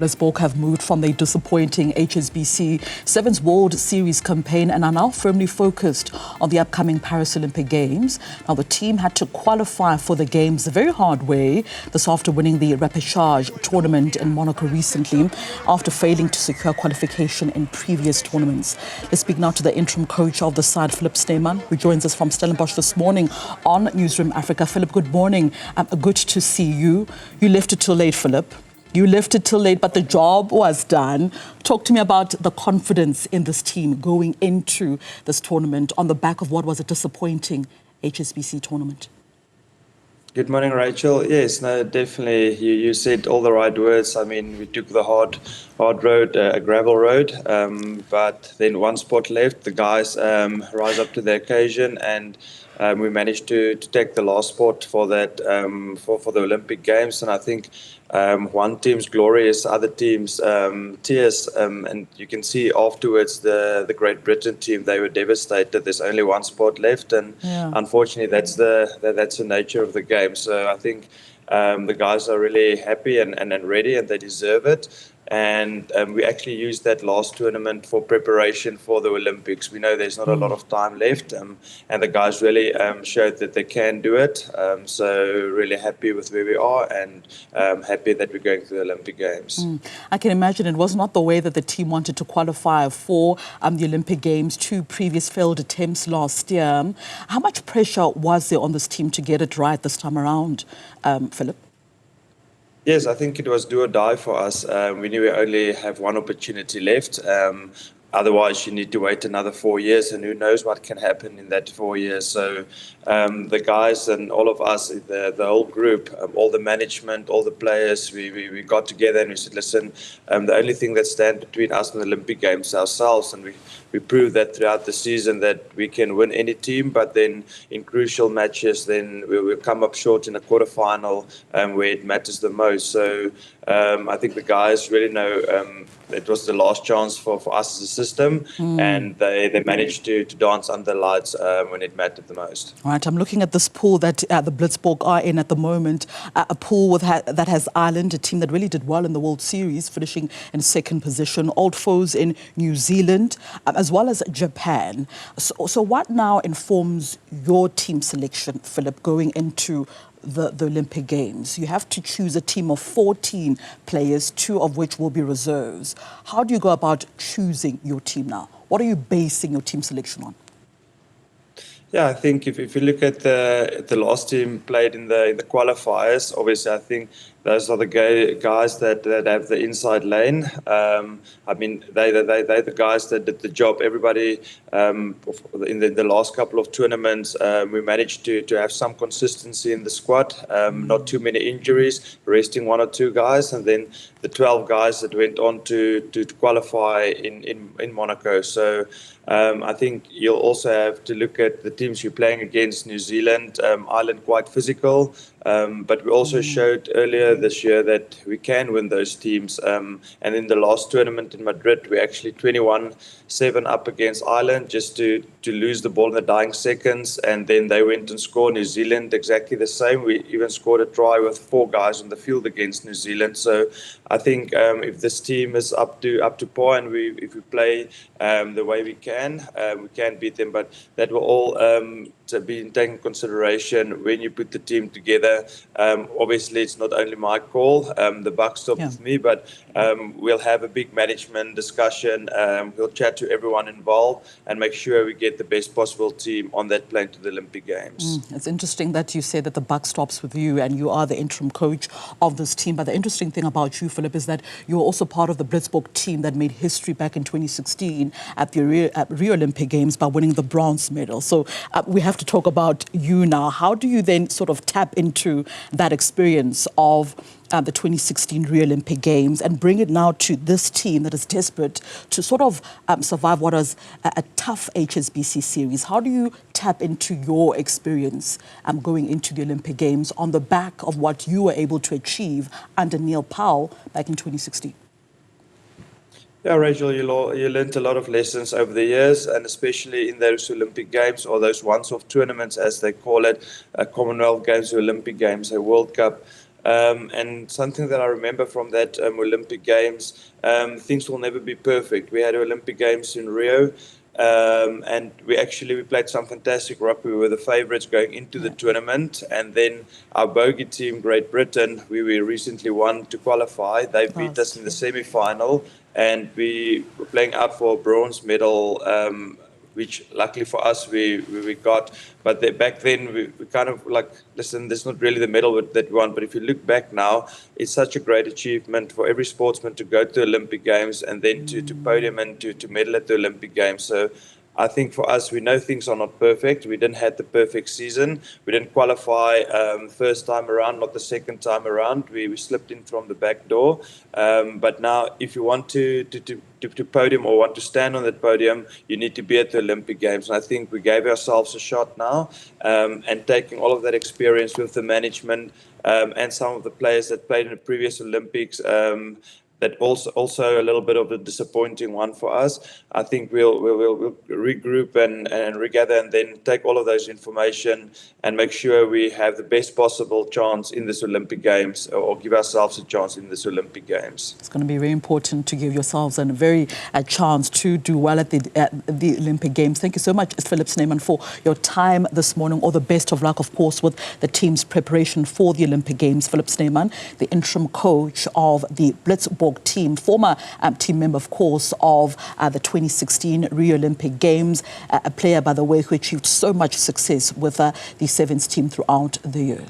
Blitzboks have moved from their disappointing HSBC Sevens World Series campaign and are now firmly focused on the upcoming Paris Olympic Games. Now, the team had to qualify for the Games the very hard way, this after winning the Repechage tournament in Monaco recently, after failing to secure qualification in previous tournaments. Let's speak now to the interim coach of the side, Phillip Snyman, who joins us from Stellenbosch this morning on Newzroom Afrika. Phillip, good morning. Good to see you. You left it till late, Phillip. You left it till late, but the job was done. Talk to me about the confidence in this team going into this tournament on the back of what was a disappointing HSBC tournament. Good morning, Rachel. Yes, no, definitely. You said all the right words. I mean, we took the hard road, a gravel road, but then one spot left. The guys rise up to the occasion, and we managed to take the last spot for that for the Olympic Games. And I think one team's glorious, other team's tears, and you can see afterwards the Great Britain team, they were devastated. There's only one spot left, and unfortunately that's the nature of the game. So I think the guys are really happy and ready, and they deserve it. And we actually used that last tournament for preparation for the Olympics. We know there's not a lot of time left, and the guys really showed that they can do it. So really happy with where we are, and happy that we're going to the Olympic Games. I can imagine it was not the way that the team wanted to qualify for the Olympic Games. 2 previous failed attempts last year. How much pressure was there on this team to get it right this time around, Phillip? Yes, I think it was do or die for us. We knew we only have one opportunity left. Otherwise, you need to wait another 4 years, and who knows what can happen in that 4 years. So the guys and all of us, the whole group, all the management, all the players, we got together and we said, listen, the only thing that stands between us and the Olympic Games is ourselves. And we proved that throughout the season that we can win any team, but then in crucial matches, then we'll come up short in a quarterfinal where it matters the most. So I think the guys really know it was the last chance for us as a system, and they managed to dance under the lights when it mattered the most. All right, I'm looking at this pool that the Blitzboks are in at the moment, a pool that has Ireland, a team that really did well in the World Series, finishing in 2nd position, old foes in New Zealand, as well as Japan. So what now informs your team selection, Phillip, going into the Olympic Games? You have to choose a team of 14 players, 2 of which will be reserves. How do you go about choosing your team now? What are you basing your team selection on? Yeah, I think if you look at the last team played in the qualifiers, obviously I think those are the guys that have the inside lane. I mean, they're the guys that did the job. Everybody in the last couple of tournaments, we managed to have some consistency in the squad, not too many injuries, resting 1 or 2 guys, and then the 12 guys that went on to qualify in Monaco. So I think you'll also have to look at the teams you're playing against. New Zealand, Ireland, quite physical, but we also showed earlier this year that we can win those teams. And in the last tournament in Madrid, we actually 21-7 up against Ireland, just to lose the ball in the dying seconds, and then they went and scored. New Zealand exactly the same. We even scored a try with 4 guys on the field against New Zealand. So I think if this team is up to par, and if we play the way we can beat them. But that will all to be taken into consideration when you put the team together. Obviously, it's not only my call. The buck stops with me, but we'll have a big management discussion. We'll chat to everyone involved and make sure we get the best possible team on that plane to the Olympic Games. It's interesting that you say that the buck stops with you and you are the interim coach of this team. But the interesting thing about you, Phillip, is that you're also part of the Blitzboks team that made history back in 2016 at the Rio Olympic Games by winning the bronze medal. So we have to talk about you now. How do you then sort of tap into that experience of the 2016 Rio Olympic Games and bring it now to this team that is desperate to sort of survive what was a tough HSBC series? How do you tap into your experience going into the Olympic Games on the back of what you were able to achieve under Neil Powell back in 2016? Yeah, Rachel, you learned a lot of lessons over the years, and especially in those Olympic Games, or those once-off tournaments, as they call it, Commonwealth Games, Olympic Games, a World Cup. And something that I remember from that Olympic Games, things will never be perfect. We had Olympic Games in Rio. And we played some fantastic rugby. We were the favourites going into the tournament, and then our bogey team, Great Britain, we recently won to qualify. They beat us in the semi-final, and we were playing out for a bronze medal, which luckily for us we got. But back then we kind of like, listen, this is not really the medal that we won. But if you look back now, it's such a great achievement for every sportsman to go to Olympic Games and then to podium and to medal at the Olympic Games. So I think for us, we know things are not perfect. We didn't have the perfect season. We didn't qualify first time around, not the second time around. We slipped in from the back door. But now, if you want to podium or want to stand on that podium, you need to be at the Olympic Games. And I think we gave ourselves a shot now, and taking all of that experience with the management and some of the players that played in the previous Olympics. That also a little bit of a disappointing one for us. I think we'll regroup and regather, and then take all of those information and make sure we have the best possible chance in this Olympic Games, or give ourselves a chance in this Olympic Games. It's going to be very important to give yourselves a chance to do well at the Olympic Games. Thank you so much, Phillip Snyman, for your time this morning. All the best of luck, of course, with the team's preparation for the Olympic Games. Phillip Snyman, the interim coach of the Blitzboks team, former team member, of course, of the 2016 Rio Olympic Games, a player, by the way, who achieved so much success with the Sevens team throughout the years.